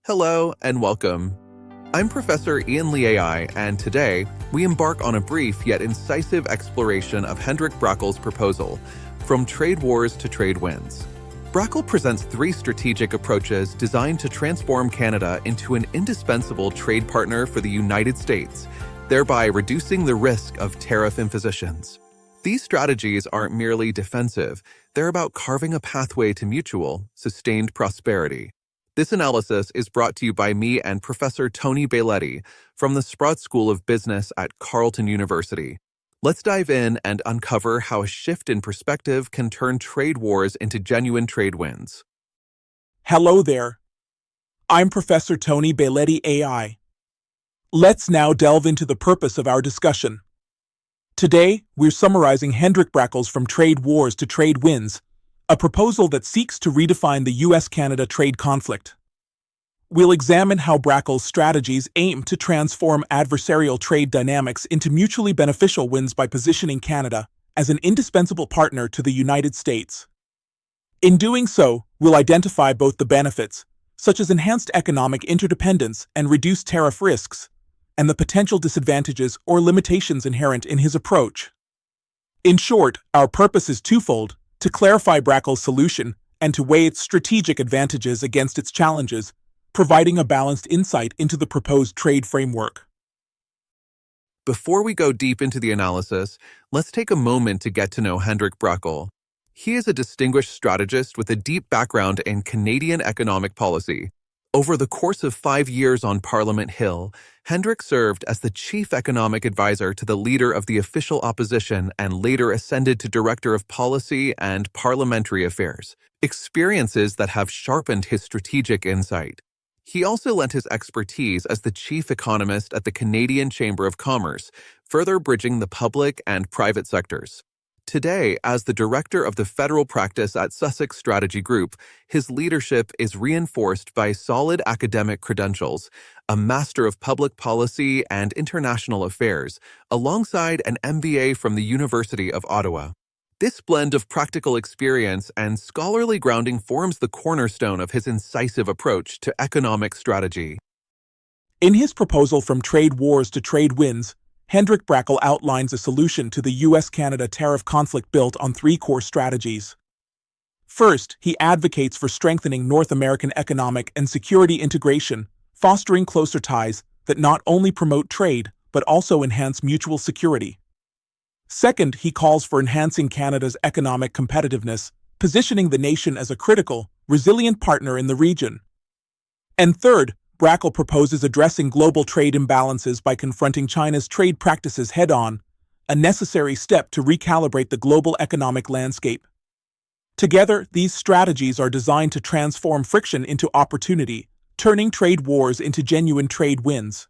Hello and welcome. I'm Professor Ian Liai, and today we embark on a brief yet incisive exploration of Hendrik Brackel's proposal, From Trade Wars to Trade Winds. Brackel presents three strategic approaches designed to transform Canada into an indispensable trade partner for the United States, thereby reducing the risk of tariff impositions. These strategies aren't merely defensive, they're about carving a pathway to mutual, sustained prosperity. This analysis is brought to you by me and Professor Tony Bailetti from the Sprott School of Business at Carleton University. Let's dive in and uncover how a shift in perspective can turn trade wars into genuine trade wins. Hello there. I'm Professor Tony Bailetti AI. Let's now delve into the purpose of our discussion. Today, we're summarizing Hendrik Brackel's From Trade Wars to Trade Winds, a proposal that seeks to redefine the US-Canada trade conflict. We'll examine how Brackel's strategies aim to transform adversarial trade dynamics into mutually beneficial wins by positioning Canada as an indispensable partner to the United States. In doing so, we'll identify both the benefits, such as enhanced economic interdependence and reduced tariff risks, and the potential disadvantages or limitations inherent in his approach. In short, our purpose is twofold: to clarify Brackel's solution and to weigh its strategic advantages against its challenges, providing a balanced insight into the proposed trade framework. Before we go deep into the analysis, let's take a moment to get to know Hendrik Brackel. He is a distinguished strategist with a deep background in Canadian economic policy. Over the course of 5 years on Parliament Hill, Hendrik served as the chief economic advisor to the leader of the official opposition and later ascended to director of policy and parliamentary affairs, experiences that have sharpened his strategic insight. He also lent his expertise as the chief economist at the Canadian Chamber of Commerce, further bridging the public and private sectors. Today, as the director of the federal practice at Sussex Strategy Group, his leadership is reinforced by solid academic credentials, a Master of Public Policy and International Affairs, alongside an MBA from the University of Ottawa. This blend of practical experience and scholarly grounding forms the cornerstone of his incisive approach to economic strategy. In his proposal From Trade Wars to Trade Winds, Hendrik Brackel outlines a solution to the US-Canada tariff conflict built on three core strategies. First, he advocates for strengthening North American economic and security integration, fostering closer ties that not only promote trade but also enhance mutual security. Second, he calls for enhancing Canada's economic competitiveness, positioning the nation as a critical, resilient partner in the region. And third, Brackel proposes addressing global trade imbalances by confronting China's trade practices head-on, a necessary step to recalibrate the global economic landscape. Together, these strategies are designed to transform friction into opportunity, turning trade wars into genuine trade wins.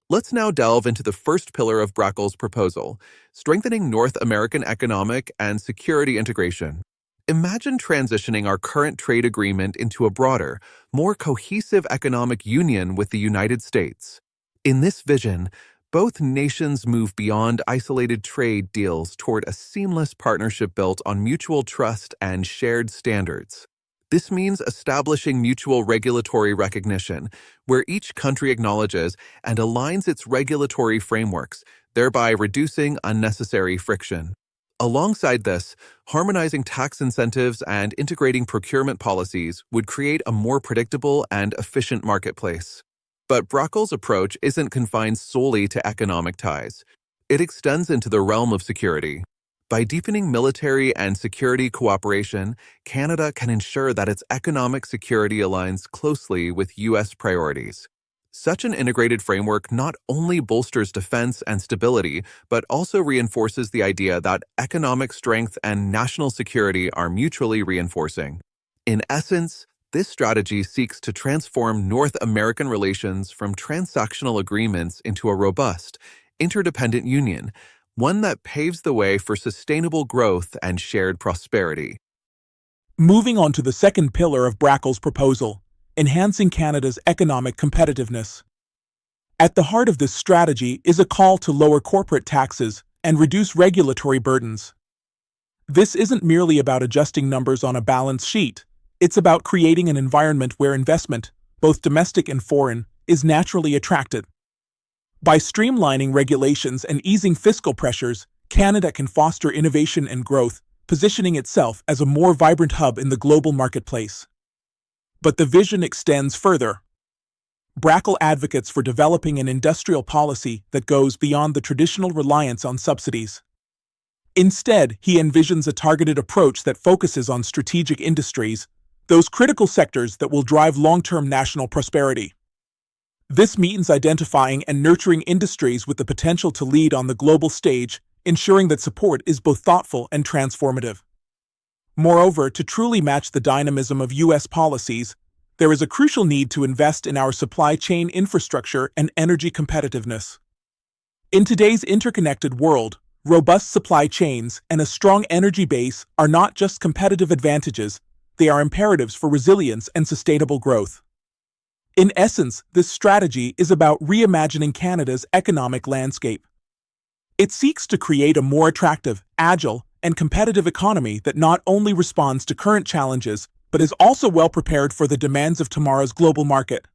Let's now delve into the first pillar of Brackel's proposal, strengthening North American economic and security integration. Imagine transitioning our current trade agreement into a broader, more cohesive economic union with the United States. In this vision, both nations move beyond isolated trade deals toward a seamless partnership built on mutual trust and shared standards. This means establishing mutual regulatory recognition, where each country acknowledges and aligns its regulatory frameworks, thereby reducing unnecessary friction. Alongside this, harmonizing tax incentives and integrating procurement policies would create a more predictable and efficient marketplace. But Brackel's approach isn't confined solely to economic ties. It extends into the realm of security. By deepening military and security cooperation, Canada can ensure that its economic security aligns closely with U.S. priorities. Such an integrated framework not only bolsters defense and stability, but also reinforces the idea that economic strength and national security are mutually reinforcing. In essence, this strategy seeks to transform North American relations from transactional agreements into a robust, interdependent union, one that paves the way for sustainable growth and shared prosperity. Moving on to the second pillar of Brackel's proposal, enhancing Canada's economic competitiveness. At the heart of this strategy is a call to lower corporate taxes and reduce regulatory burdens. This isn't merely about adjusting numbers on a balance sheet. It's about creating an environment where investment, both domestic and foreign, is naturally attracted. By streamlining regulations and easing fiscal pressures, Canada can foster innovation and growth, positioning itself as a more vibrant hub in the global marketplace. But the vision extends further. Brackle advocates for developing an industrial policy that goes beyond the traditional reliance on subsidies. Instead, he envisions a targeted approach that focuses on strategic industries, those critical sectors that will drive long-term national prosperity. This means identifying and nurturing industries with the potential to lead on the global stage, ensuring that support is both thoughtful and transformative. Moreover, to truly match the dynamism of U.S. policies, there is a crucial need to invest in our supply chain infrastructure and energy competitiveness. In today's interconnected world, robust supply chains and a strong energy base are not just competitive advantages, they are imperatives for resilience and sustainable growth. In essence, this strategy is about reimagining Canada's economic landscape. It seeks to create a more attractive, agile, and competitive economy that not only responds to current challenges, but is also well prepared for the demands of tomorrow's global market.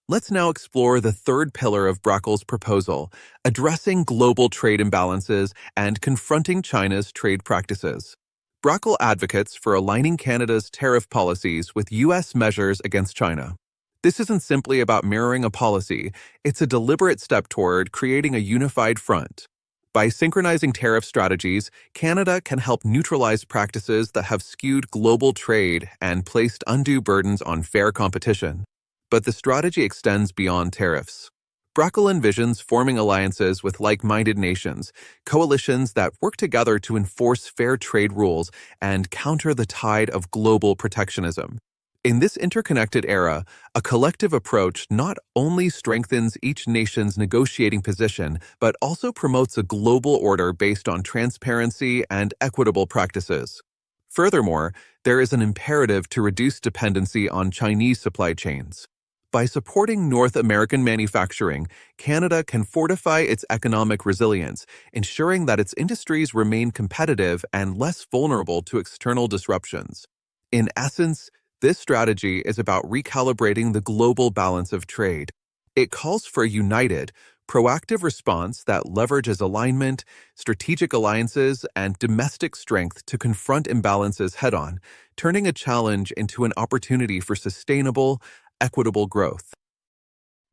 Let's now explore the third pillar of Brackle's proposal, addressing global trade imbalances and confronting China's trade practices. Brackle advocates for aligning Canada's tariff policies with U.S. measures against China. This isn't simply about mirroring a policy, it's a deliberate step toward creating a unified front. By synchronizing tariff strategies, Canada can help neutralize practices that have skewed global trade and placed undue burdens on fair competition. But the strategy extends beyond tariffs. Brackle envisions forming alliances with like-minded nations, coalitions that work together to enforce fair trade rules and counter the tide of global protectionism. In this interconnected era, a collective approach not only strengthens each nation's negotiating position, but also promotes a global order based on transparency and equitable practices. Furthermore, there is an imperative to reduce dependency on Chinese supply chains. By supporting North American manufacturing, Canada can fortify its economic resilience, ensuring that its industries remain competitive and less vulnerable to external disruptions. In essence, this strategy is about recalibrating the global balance of trade. It calls for a united, proactive response that leverages alignment, strategic alliances, and domestic strength to confront imbalances head-on, turning a challenge into an opportunity for sustainable, equitable growth.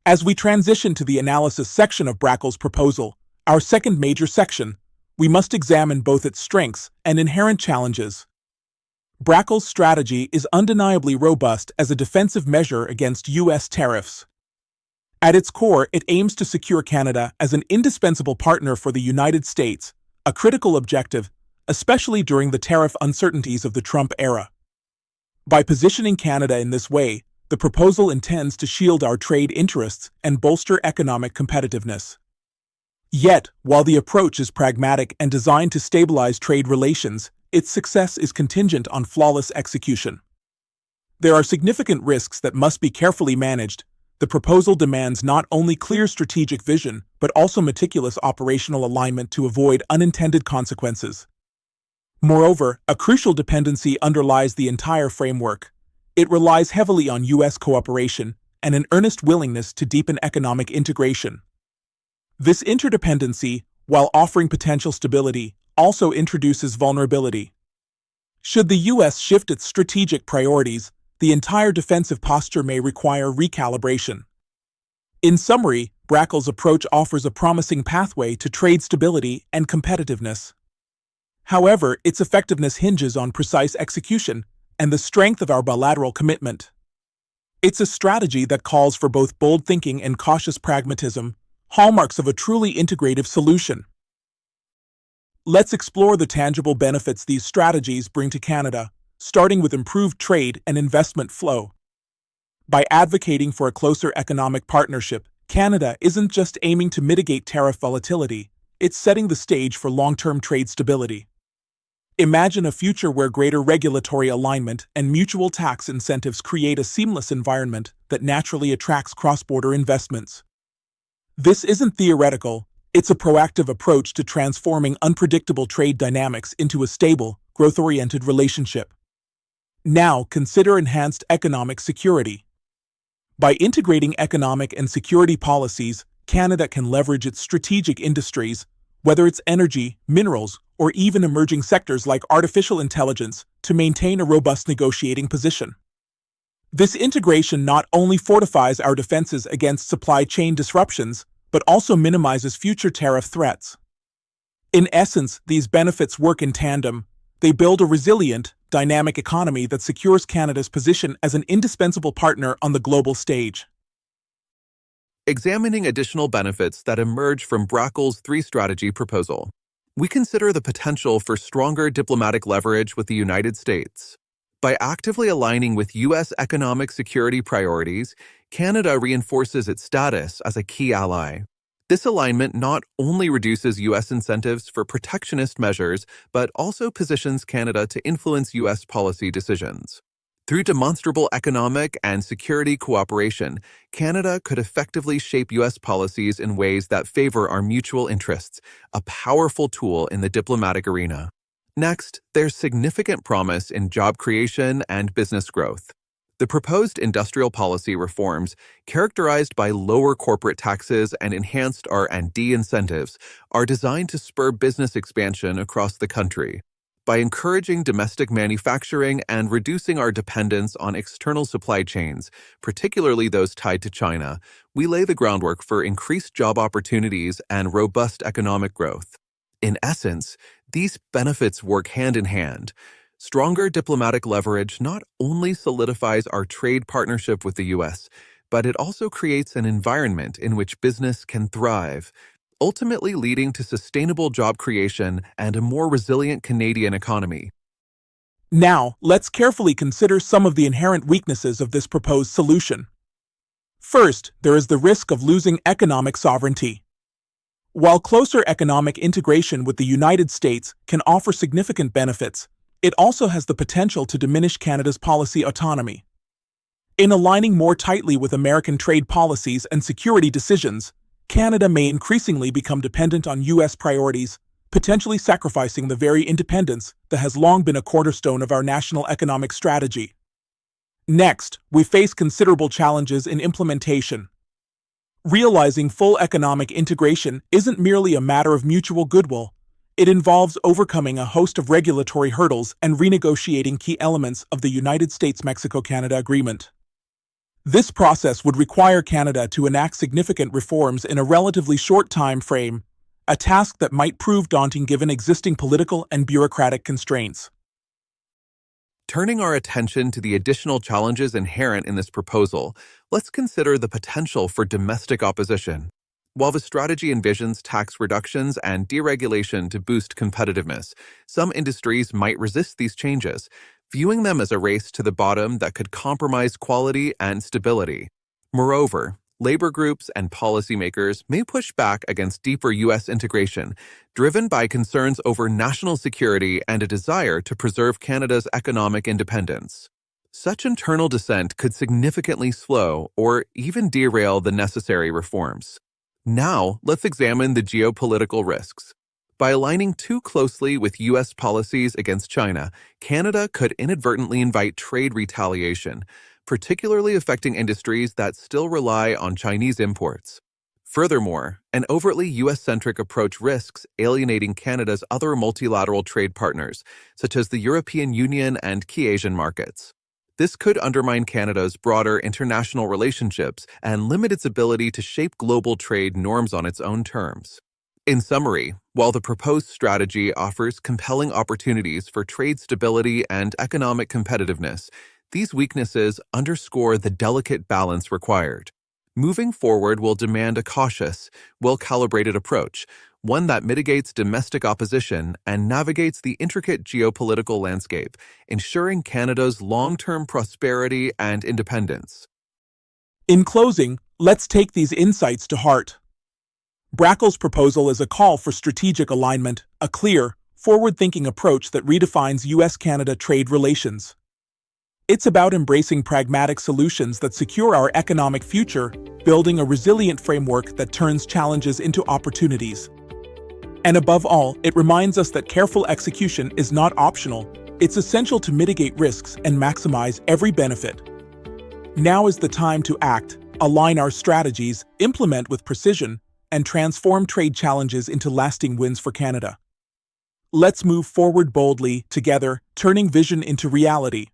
As we transition to the analysis section of Brackle's proposal, our second major section, we must examine both its strengths and inherent challenges. Brackle's strategy is undeniably robust as a defensive measure against U.S. tariffs. At its core, it aims to secure Canada as an indispensable partner for the United States, a critical objective, especially during the tariff uncertainties of the Trump era. By positioning Canada in this way, the proposal intends to shield our trade interests and bolster economic competitiveness. Yet, while the approach is pragmatic and designed to stabilize trade relations, its success is contingent on flawless execution. There are significant risks that must be carefully managed. The proposal demands not only clear strategic vision, but also meticulous operational alignment to avoid unintended consequences. Moreover, a crucial dependency underlies the entire framework. It relies heavily on U.S. cooperation and an earnest willingness to deepen economic integration. This interdependency, while offering potential stability, also introduces vulnerability. Should the U.S. shift its strategic priorities, the entire defensive posture may require recalibration. In summary, Brackle's approach offers a promising pathway to trade stability and competitiveness. However, its effectiveness hinges on precise execution and the strength of our bilateral commitment. It's a strategy that calls for both bold thinking and cautious pragmatism, hallmarks of a truly integrative solution. Let's explore the tangible benefits these strategies bring to Canada, starting with improved trade and investment flow. By advocating for a closer economic partnership, Canada isn't just aiming to mitigate tariff volatility, it's setting the stage for long-term trade stability. Imagine a future where greater regulatory alignment and mutual tax incentives create a seamless environment that naturally attracts cross-border investments. This isn't theoretical. It's a proactive approach to transforming unpredictable trade dynamics into a stable, growth-oriented relationship. Now, consider enhanced economic security. By integrating economic and security policies, Canada can leverage its strategic industries, whether it's energy, minerals, or even emerging sectors like artificial intelligence, to maintain a robust negotiating position. This integration not only fortifies our defenses against supply chain disruptions, but also minimizes future tariff threats. In essence, these benefits work in tandem. They build a resilient, dynamic economy that secures Canada's position as an indispensable partner on the global stage. Examining additional benefits that emerge from Brackel's three-strategy proposal, we consider the potential for stronger diplomatic leverage with the United States. By actively aligning with U.S. economic security priorities, Canada reinforces its status as a key ally. This alignment not only reduces U.S. incentives for protectionist measures, but also positions Canada to influence U.S. policy decisions. Through demonstrable economic and security cooperation, Canada could effectively shape U.S. policies in ways that favor our mutual interests, a powerful tool in the diplomatic arena. Next, there's significant promise in job creation and business growth. The proposed industrial policy reforms, characterized by lower corporate taxes and enhanced R&D incentives, are designed to spur business expansion across the country. By encouraging domestic manufacturing and reducing our dependence on external supply chains, particularly those tied to China, we lay the groundwork for increased job opportunities and robust economic growth. In essence, these benefits work hand in hand. Stronger diplomatic leverage not only solidifies our trade partnership with the U.S., but it also creates an environment in which business can thrive, ultimately leading to sustainable job creation and a more resilient Canadian economy. Now, let's carefully consider some of the inherent weaknesses of this proposed solution. First, there is the risk of losing economic sovereignty. While closer economic integration with the United States can offer significant benefits, it also has the potential to diminish Canada's policy autonomy. In aligning more tightly with American trade policies and security decisions, Canada may increasingly become dependent on U.S. priorities, potentially sacrificing the very independence that has long been a cornerstone of our national economic strategy. Next, we face considerable challenges in implementation. Realizing full economic integration isn't merely a matter of mutual goodwill. It involves overcoming a host of regulatory hurdles and renegotiating key elements of the United States-Mexico-Canada Agreement. This process would require Canada to enact significant reforms in a relatively short time frame, a task that might prove daunting given existing political and bureaucratic constraints. Turning our attention to the additional challenges inherent in this proposal, let's consider the potential for domestic opposition. While the strategy envisions tax reductions and deregulation to boost competitiveness, some industries might resist these changes, viewing them as a race to the bottom that could compromise quality and stability. Moreover, labor groups and policymakers may push back against deeper U.S. integration, driven by concerns over national security and a desire to preserve Canada's economic independence. Such internal dissent could significantly slow or even derail the necessary reforms. Now, let's examine the geopolitical risks. By aligning too closely with U.S. policies against China, Canada could inadvertently invite trade retaliation, particularly affecting industries that still rely on Chinese imports. Furthermore, an overtly U.S.-centric approach risks alienating Canada's other multilateral trade partners, such as the European Union and key Asian markets. This could undermine Canada's broader international relationships and limit its ability to shape global trade norms on its own terms. In summary, while the proposed strategy offers compelling opportunities for trade stability and economic competitiveness, these weaknesses underscore the delicate balance required. Moving forward will demand a cautious, well-calibrated approach, one that mitigates domestic opposition and navigates the intricate geopolitical landscape, ensuring Canada's long-term prosperity and independence. In closing, let's take these insights to heart. Brackel's proposal is a call for strategic alignment, a clear, forward-thinking approach that redefines U.S.-Canada trade relations. It's about embracing pragmatic solutions that secure our economic future, building a resilient framework that turns challenges into opportunities. And above all, it reminds us that careful execution is not optional. It's essential to mitigate risks and maximize every benefit. Now is the time to act, align our strategies, implement with precision, and transform trade challenges into lasting wins for Canada. Let's move forward boldly, together, turning vision into reality.